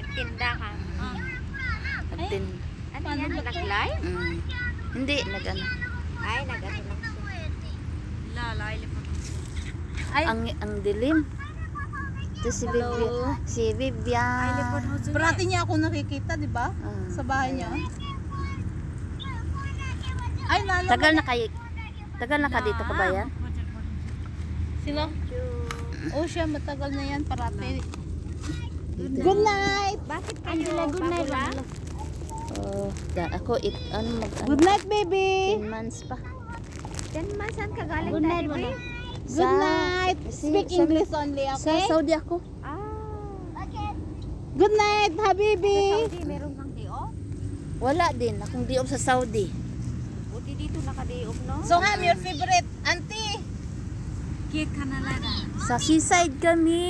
nagtinda ka. Nagtin. Ano yan? Nag-live? Hindi, nag-ano. Ay, nag-ano lang siya. Lalay, lipat. Ay, Ang dilim. Ito si Vivian. Si Vivian. parati niya ako nakikita, di ba? Sa bahay niya. Ay, nalo. Tagal na ka dito ka ba yan? Sino? Oh, siya matagal na yan parati. Dito. Good night. Bakit kayo? Good night lang. Oh, ako Good night, baby. 10 months pa. 10 months, saan ka galing Good night, daddy? Good night. Speak English only, Sa okay? Saudi ako. Ah. Good night, habibi. Saudi, meron kang day-off? Wala din. Akong di sa Saudi. Buti dito naka-day-off, no? So, I'm your favorite auntie. Cake ka na lang. Sa seaside kami.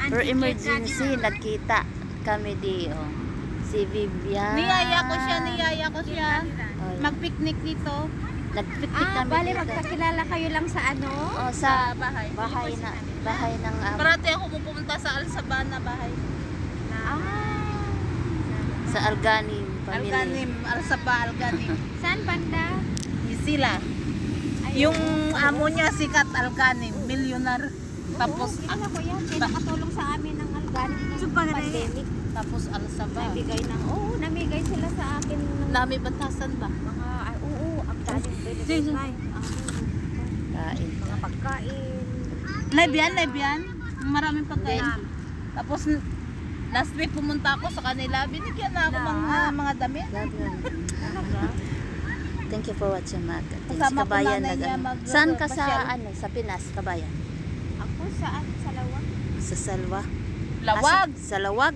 For emergency, nagkita kami di. Oh. Si Vivian. Niyaya ko siya. Oh, Mag-picnic dito. nagpiknik Ah, kami bali dito. magkakilala kayo lang sa ano? Oh, Sa sa bahay. bahay ng Parati ako pupunta sa Alsabana bahay. Ah. sa Alganim family. Alganim, Alganim. Saan banda? Sila. Ay, Yung amo niya sikat Alganim, millionaire. Tapos kilala ko yan. May nakatulong sa amin ng alganin ng pandemic. tapos Alsaba. Namigay sila sa akin ng Nami Bantasan ba? mga, ang daming Jesus. binigay. Kain. Mga pagkain. Lebian. Maraming pagkain. Tapos last week pumunta ako sa kanila, binigyan na ako mga damit. Thank you for watching, Mag. Kasama ko Kabayan nanay niya Saan ka sa magpasyal. sa Pinas, Kabayan? Ako saan? Sa Lawag. Sa Salwa. Lawag. Sa Lawag.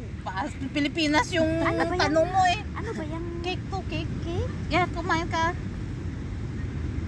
Pilipinas yung Ano ba yan? tanong mo eh. Ano ba yung Cake to cake. cake? Yeah, kumain ka.